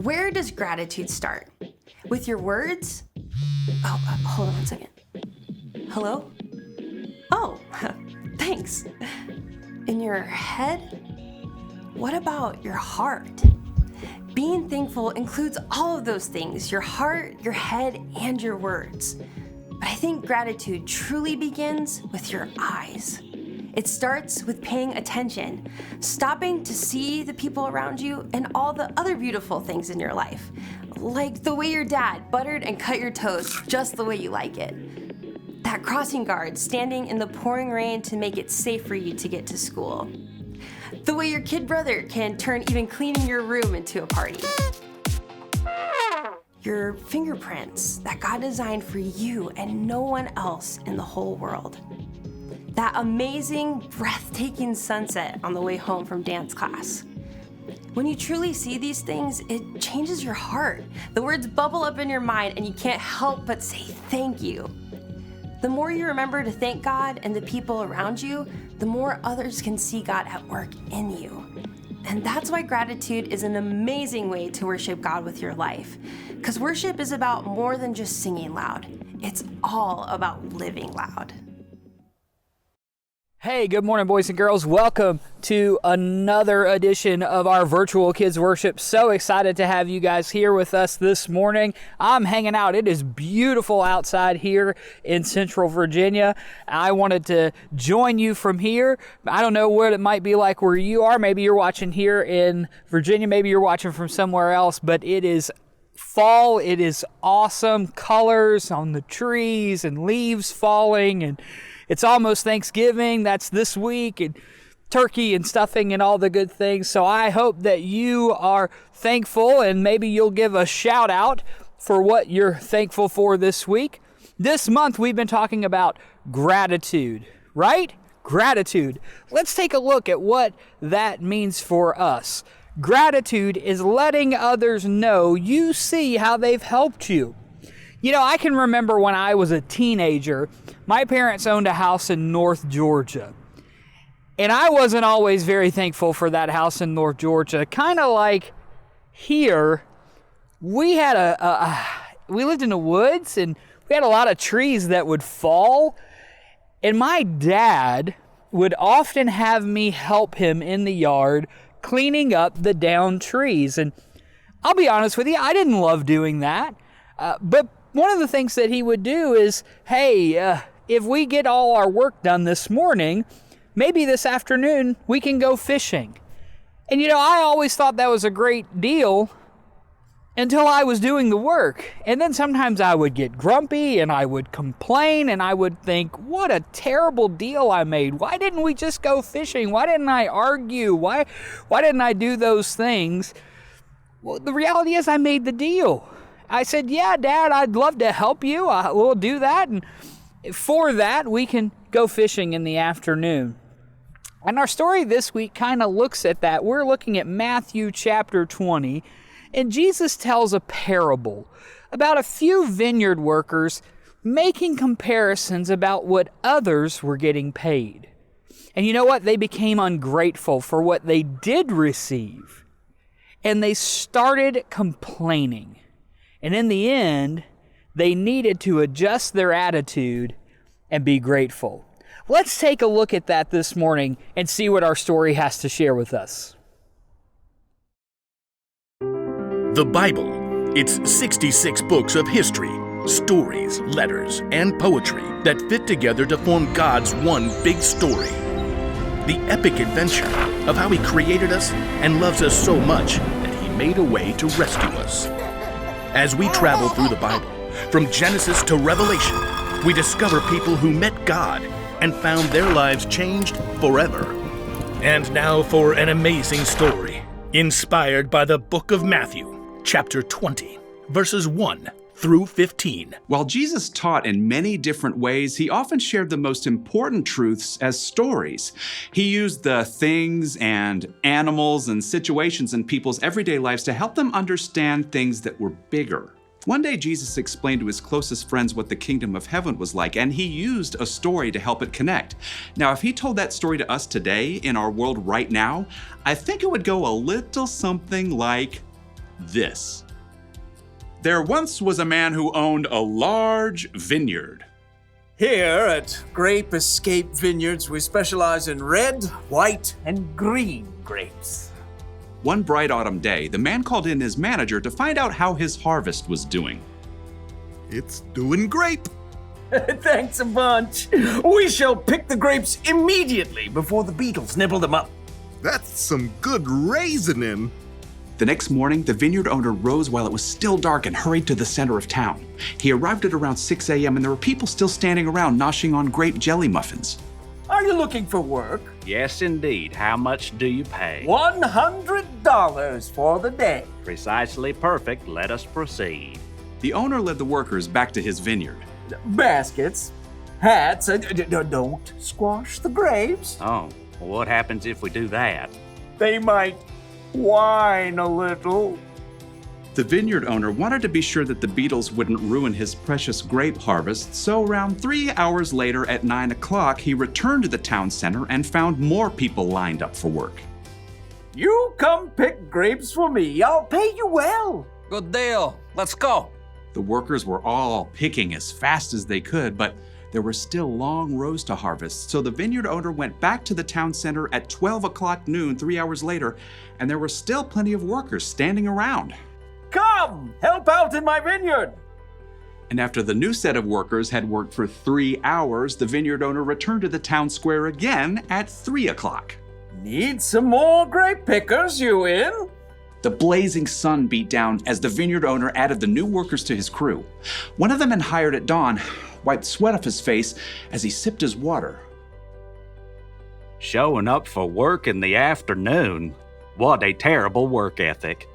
Where does gratitude start? With your words? Oh, hold on one second. Hello? Oh, thanks. In your head? What about your heart? Being thankful includes all of those things, your heart, your head, and your words. But I think gratitude truly begins with your eyes. It starts with paying attention, stopping to see the people around you and all the other beautiful things in your life, like the way your dad buttered and cut your toast just the way you like it. That crossing guard standing in the pouring rain to make it safe for you to get to school. The way your kid brother can turn even cleaning your room into a party. Your fingerprints that God designed for you and no one else in the whole world. That amazing, breathtaking sunset on the way home from dance class. When you truly see these things, it changes your heart. The words bubble up in your mind and you can't help but say thank you. The more you remember to thank God and the people around you, the more others can see God at work in you. And that's why gratitude is an amazing way to worship God with your life. Because worship is about more than just singing loud. It's all about living loud. Hey, good morning, boys and girls. Welcome to another edition of our virtual kids worship. So excited to have you guys here with us this morning. I'm hanging out. It is beautiful outside here in Central Virginia. I wanted to join you from here. I don't know what it might be like where you are. Maybe you're watching here in Virginia. Maybe you're watching from somewhere else, but it is fall. It is awesome colors on the trees and leaves falling, and it's almost Thanksgiving. That's this week, and turkey and stuffing and all the good things. So I hope that you are thankful, and maybe you'll give a shout out for what you're thankful for this week. This month we've been talking about gratitude, right? Gratitude. Let's take a look at what that means for us. Gratitude is letting others know you see how they've helped you. You know, I can remember when I was a teenager, my parents owned a house in North Georgia. And I wasn't always very thankful for that house in North Georgia. Kind of like here, we had we lived in the woods, and we had a lot of trees that would fall. And my dad would often have me help him in the yard cleaning up the downed trees. And I'll be honest with you, I didn't love doing that. But one of the things that he would do is, hey, if we get all our work done this morning, maybe this afternoon we can go fishing. And you know, I always thought that was a great deal until I was doing the work. And then sometimes I would get grumpy and I would complain and I would think, what a terrible deal I made. Why didn't we just go fishing? Why didn't I argue? Why didn't I do those things? Well, the reality is I made the deal. I said, yeah, Dad, I'd love to help you. We'll do that. And for that, we can go fishing in the afternoon. And our story this week kind of looks at that. We're looking at Matthew chapter 20. And Jesus tells a parable about a few vineyard workers making comparisons about what others were getting paid. And you know what? They became ungrateful for what they did receive. And they started complaining. And in the end, they needed to adjust their attitude and be grateful. Let's take a look at that this morning and see what our story has to share with us. The Bible. It's 66 books of history, stories, letters, and poetry that fit together to form God's one big story. The epic adventure of how He created us and loves us so much that He made a way to rescue us. As we travel through the Bible, from Genesis to Revelation, we discover people who met God and found their lives changed forever. And now for an amazing story, inspired by the book of Matthew, chapter 20, verses 1 through 15. While Jesus taught in many different ways, He often shared the most important truths as stories. He used the things and animals and situations in people's everyday lives to help them understand things that were bigger. One day, Jesus explained to His closest friends what the kingdom of heaven was like, and He used a story to help it connect. Now, if He told that story to us today in our world right now, I think it would go a little something like this. There once was a man who owned a large vineyard. Here at Grape Escape Vineyards, we specialize in red, white, and green grapes. One bright autumn day, the man called in his manager to find out how his harvest was doing. It's doing great. Thanks a bunch. We shall pick the grapes immediately before the beetles nibble them up. That's some good raisin. The next morning, the vineyard owner rose while it was still dark and hurried to the center of town. He arrived at around 6 a.m. and there were people still standing around noshing on grape jelly muffins. Are you looking for work? Yes, indeed. How much do you pay? $100 for the day. Precisely perfect. Let us proceed. The owner led the workers back to his vineyard. Baskets, hats, don't squash the grapes. Oh, well, what happens if we do that? They might whine a little. The vineyard owner wanted to be sure that the beetles wouldn't ruin his precious grape harvest, so around 3 hours later at 9 o'clock, he returned to the town center and found more people lined up for work. You come pick grapes for me. I'll pay you well. Good deal. Let's go. The workers were all picking as fast as they could, but there were still long rows to harvest, so the vineyard owner went back to the town center at 12 o'clock noon 3 hours later, and there were still plenty of workers standing around. Come, help out in my vineyard. And after the new set of workers had worked for 3 hours, the vineyard owner returned to the town square again at 3 o'clock. Need some more grape pickers, you in? The blazing sun beat down as the vineyard owner added the new workers to his crew. One of them, hired at dawn, wiped sweat off his face as he sipped his water. Showing up for work in the afternoon. What a terrible work ethic.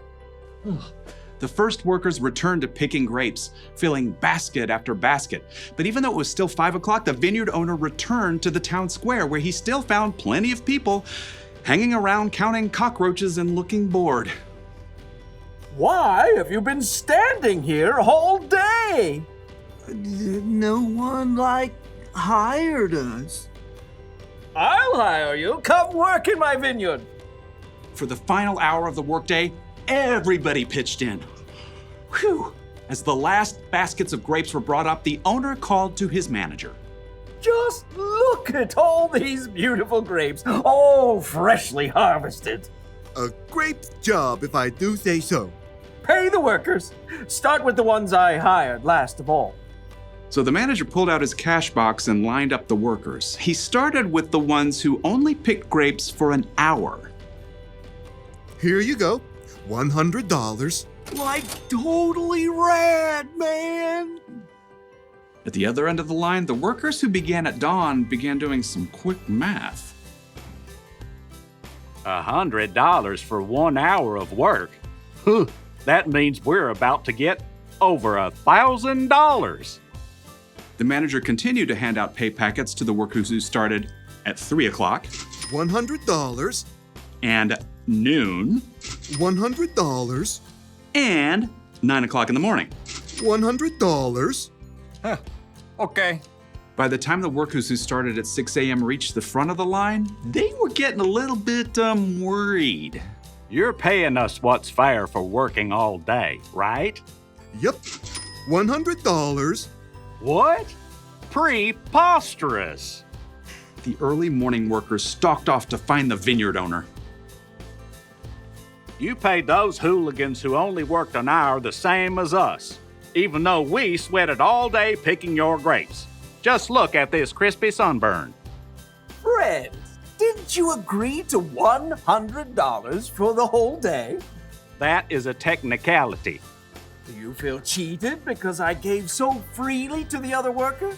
The first workers returned to picking grapes, filling basket after basket. But even though it was still 5 o'clock, the vineyard owner returned to the town square where he still found plenty of people hanging around counting cockroaches and looking bored. Why have you been standing here all day? No one, hired us. I'll hire you. Come work in my vineyard. For the final hour of the workday, everybody pitched in. Whew! As the last baskets of grapes were brought up, the owner called to his manager. Just look at all these beautiful grapes, all freshly harvested. A great job, if I do say so. Pay the workers. Start with the ones I hired last of all. So the manager pulled out his cash box and lined up the workers. He started with the ones who only picked grapes for an hour. Here you go. $100. Totally rad, man. At the other end of the line, the workers who began at dawn began doing some quick math. $100 for 1 hour of work. That means we're about to get over $1,000. The manager continued to hand out pay packets to the workers who started at 3 o'clock $100. and noon $100. and 9 o'clock in the morning. $100. Okay. By the time the workers who started at 6 a.m. reached the front of the line, they were getting a little bit worried. You're paying us what's fair for working all day, right? Yep. $100. What? Preposterous. The early morning workers stalked off to find the vineyard owner. You paid those hooligans who only worked an hour the same as us, even though we sweated all day picking your grapes. Just look at this crispy sunburn. Friends, didn't you agree to $100 for the whole day? That is a technicality. Do you feel cheated because I gave so freely to the other workers?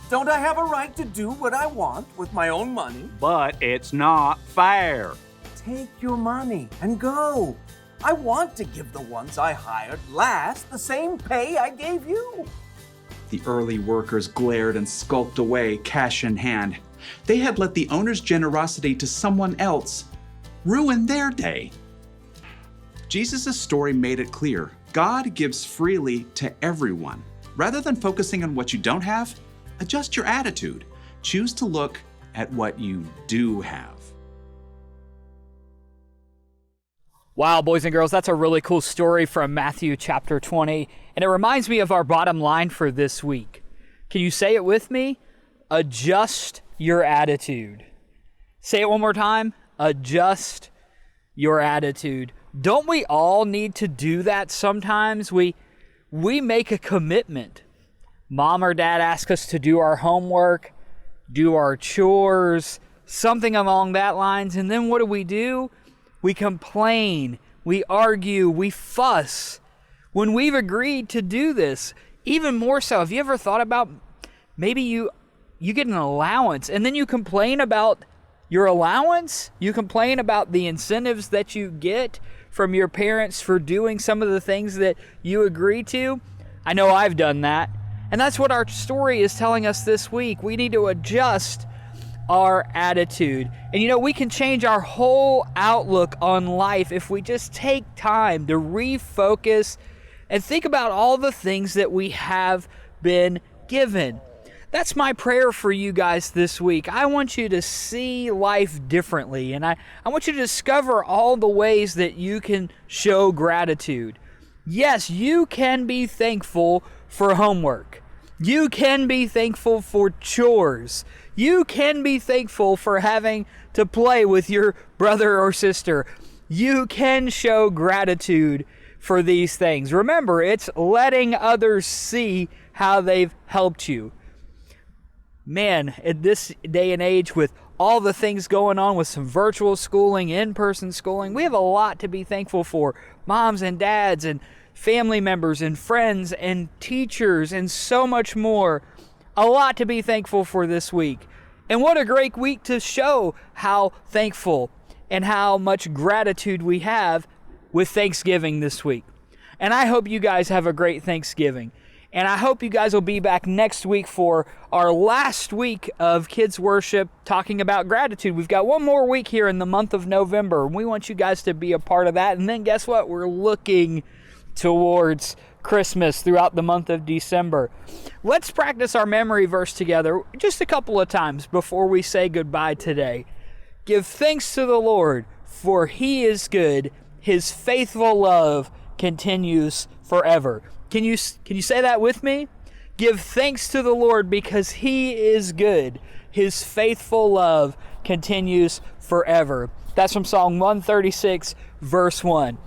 Don't I have a right to do what I want with my own money? But it's not fair. Take your money and go. I want to give the ones I hired last the same pay I gave you. The early workers glared and skulked away, cash in hand. They had let the owner's generosity to someone else ruin their day. Jesus' story made it clear. God gives freely to everyone. Rather than focusing on what you don't have, adjust your attitude. Choose to look at what you do have. Wow, boys and girls, that's a really cool story from Matthew chapter 20, and it reminds me of our bottom line for this week. Can you say it with me? Adjust your attitude. Say it one more time. Adjust your attitude. Don't we all need to do that sometimes? We make a commitment. Mom or dad ask us to do our homework, do our chores, something along that lines, and then what do? We complain, we argue, we fuss. When we've agreed to do this, even more so, have you ever thought about maybe you get an allowance and then you complain about your allowance? You complain about the incentives that you get from your parents for doing some of the things that you agree to? I know I've done that. And that's what our story is telling us this week. We need to adjust our attitude. And we can change our whole outlook on life if we just take time to refocus and think about all the things that we have been given. That's my prayer for you guys this week. I want you to see life differently, and I want you to discover all the ways that you can show gratitude. Yes, you can be thankful for homework. You can be thankful for chores. You can be thankful for having to play with your brother or sister. You can show gratitude for these things. Remember, it's letting others see how they've helped you. Man, in this day and age with all the things going on with some virtual schooling, in-person schooling, we have a lot to be thankful for. Moms and dads and family members and friends and teachers and so much more. A lot to be thankful for this week. And what a great week to show how thankful and how much gratitude we have with Thanksgiving this week. And I hope you guys have a great Thanksgiving. And I hope you guys will be back next week for our last week of Kids Worship talking about gratitude. We've got one more week here in the month of November, and we want you guys to be a part of that. And then guess what? We're looking towards Christmas throughout the month of December. Let's practice our memory verse together just a couple of times before we say goodbye today. Give thanks to the Lord, for He is good. His faithful love continues forever. Can you say that with me? Give thanks to the Lord because He is good. His faithful love continues forever. That's from Psalm 136, verse 1.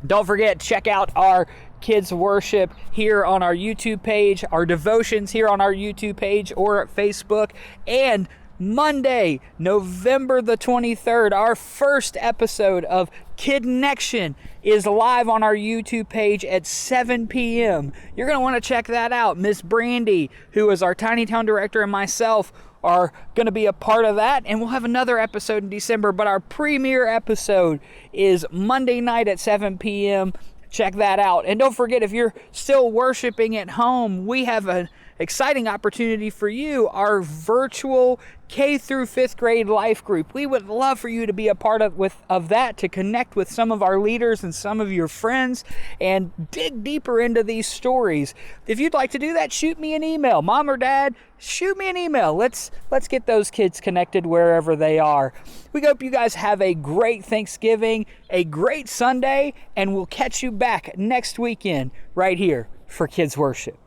Don't forget, check out our Kids Worship here on our YouTube page, our devotions here on our YouTube page or at Facebook, and Monday, November the 23rd, our first episode of Kidnection is live on our YouTube page at 7 p.m. You're going to want to check that out. Miss Brandy, who is our Tiny Town Director, and myself are going to be a part of that, and we'll have another episode in December, but our premiere episode is Monday night at 7 p.m. Check that out. And don't forget, if you're still worshiping at home, we have an exciting opportunity for you, our virtual K through 5th grade life group. We would love for you to be a part of that, to connect with some of our leaders and some of your friends and dig deeper into these stories. If you'd like to do that, shoot me an email. Mom or Dad, shoot me an email. Let's get those kids connected wherever they are. We hope you guys have a great Thanksgiving, a great Sunday, and we'll catch you back next weekend right here for Kids Worship.